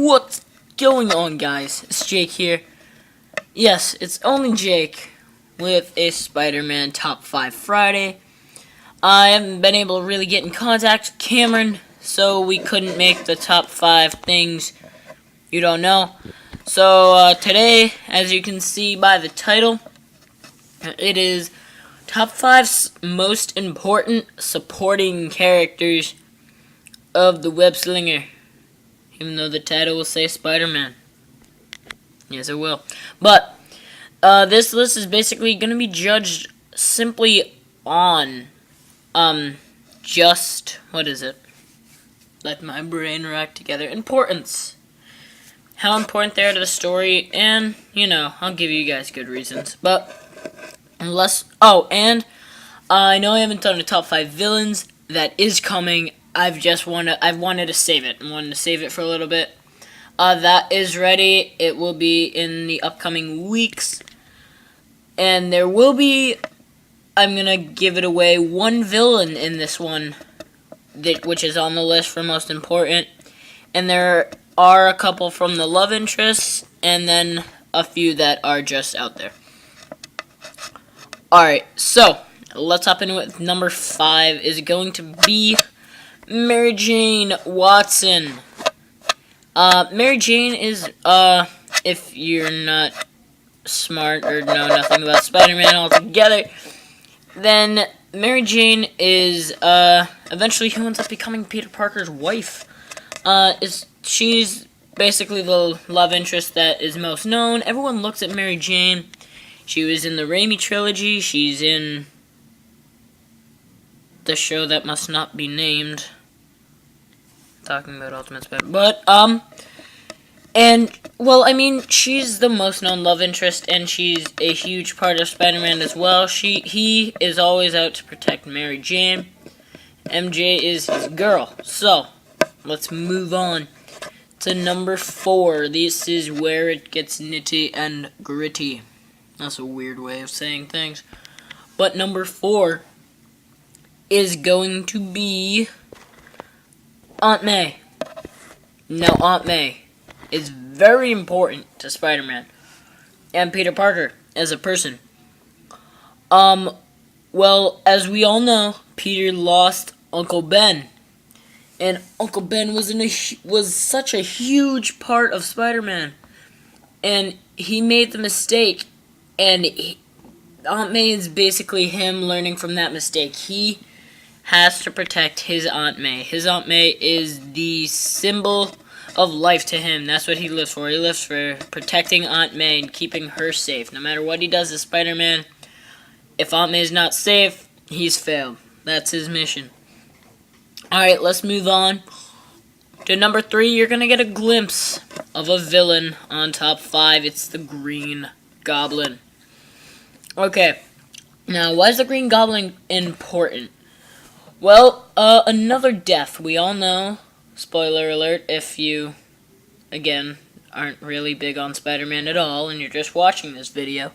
What's going on, guys? It's Jake here. Yes, it's only Jake with a Spider-Man Top 5 Friday. I haven't been able to really get in contact with Cameron, so we couldn't make the top 5 things you don't know. So today, as you can see by the title, it is Top 5 most important supporting characters of the Web Slinger. Even though the title will say Spider-Man. Yes, it will. But this list is basically going to be judged simply on just, what is it? Let my brain rack together. Importance. How important they are to the story, and, you know, I'll give you guys good reasons. But, unless, and I know I haven't done a top 5 villains. That is coming. I've wanted to save it. I wanted to save it for a little bit. That is ready. It will be in the upcoming weeks. And there will be, I'm going to give it away, one villain in this one, which is on the list for most important. And there are a couple from the love interests, and then a few that are just out there. Alright, so, let's hop into it. Number 5 is going to be Mary Jane Watson. Mary Jane is, if you're not smart or know nothing about Spider-Man altogether, then Mary Jane is, eventually who ends up becoming Peter Parker's wife. She's basically the love interest that is most known. Everyone looks at Mary Jane. She was in the Raimi trilogy. She's in the show that must not be named. Talking about Ultimate Spider-Man. But, and, well, I mean, she's the most known love interest, and she's a huge part of Spider-Man as well. He is always out to protect Mary Jane. MJ is his girl. So, let's move on to number 4. This is where it gets nitty and gritty. That's a weird way of saying things. But number 4 is going to be Aunt May. Now, Aunt May is very important to Spider-Man and Peter Parker as a person. Well, as we all know, Peter lost Uncle Ben, and Uncle Ben was such a huge part of Spider-Man, and he made the mistake, and Aunt May is basically him learning from that mistake. He has to protect his Aunt May. His Aunt May is the symbol of life to him. That's what he lives for. He lives for protecting Aunt May and keeping her safe. No matter what he does as Spider-Man, if Aunt May is not safe, he's failed. That's his mission. Alright, let's move on to number 3. You're going to get a glimpse of a villain on top 5. It's the Green Goblin. Okay, now why is the Green Goblin important? Well, another death. We all know, spoiler alert, if you, again, aren't really big on Spider-Man at all and you're just watching this video.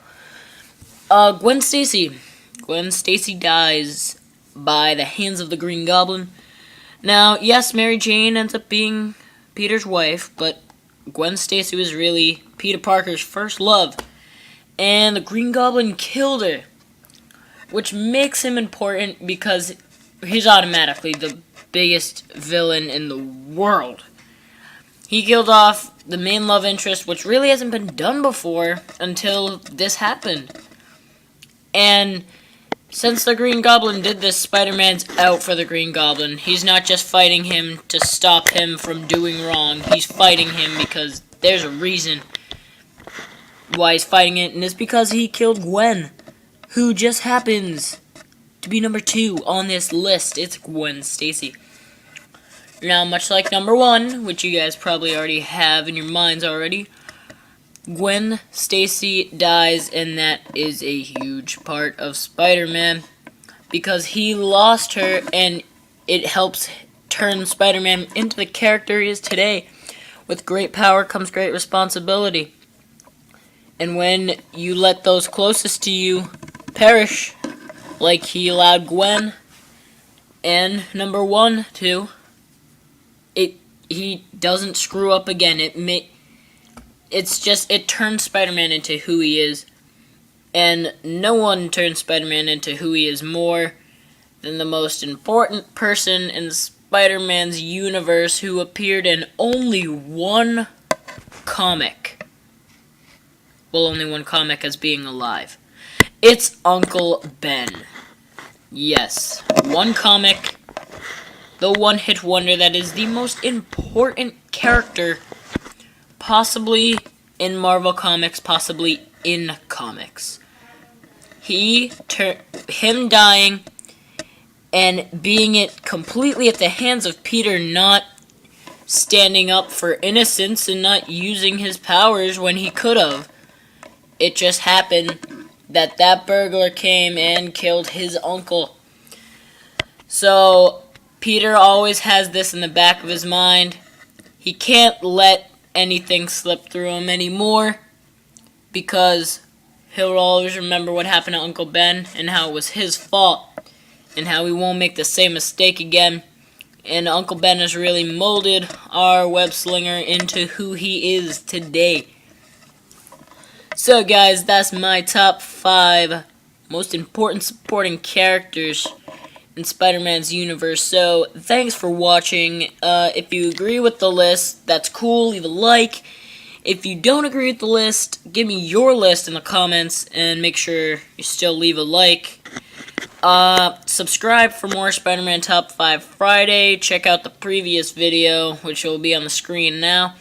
Gwen Stacy. Gwen Stacy dies by the hands of the Green Goblin. Now, yes, Mary Jane ends up being Peter's wife, but Gwen Stacy was really Peter Parker's first love. And the Green Goblin killed her, which makes him important because he's automatically the biggest villain in the world. He killed off the main love interest, which really hasn't been done before until this happened. And since the Green Goblin did this, Spider-Man's out for the Green Goblin. He's not just fighting him to stop him from doing wrong. He's fighting him because there's a reason why he's fighting it, and it's because he killed Gwen, who just happens to be number 2 on this list. It's Gwen Stacy. Now, much like number 1, which you guys probably already have in your minds already, Gwen Stacy dies, and that is a huge part of Spider-Man because he lost her, and it helps turn Spider-Man into the character he is today. With great power comes great responsibility. And when you let those closest to you perish, like he allowed Gwen and number 1 to, he doesn't screw up again. It turns Spider-Man into who he is. And no one turns Spider-Man into who he is more than the most important person in Spider-Man's universe who appeared in only one comic. Well, only one comic as being alive. It's Uncle Ben. Yes, one comic, the one-hit wonder that is the most important character possibly in Marvel Comics, possibly in comics. Him dying and being it completely at the hands of Peter not standing up for innocence and not using his powers when he could have. It just happened that burglar came and killed his uncle. So Peter always has this in the back of his mind. He can't let anything slip through him anymore because he'll always remember what happened to Uncle Ben and how it was his fault and how he won't make the same mistake again. And Uncle Ben has really molded our web slinger into who he is today. So guys, that's my top 5 most important supporting characters in Spider-Man's universe. So thanks for watching. If you agree with the list, that's cool, leave a like. If you don't agree with the list, give me your list in the comments and make sure you still leave a like. Subscribe for more Spider-Man Top 5 Friday. Check out the previous video, which will be on the screen now.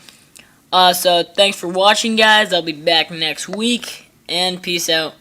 So thanks for watching, guys. I'll be back next week, and peace out.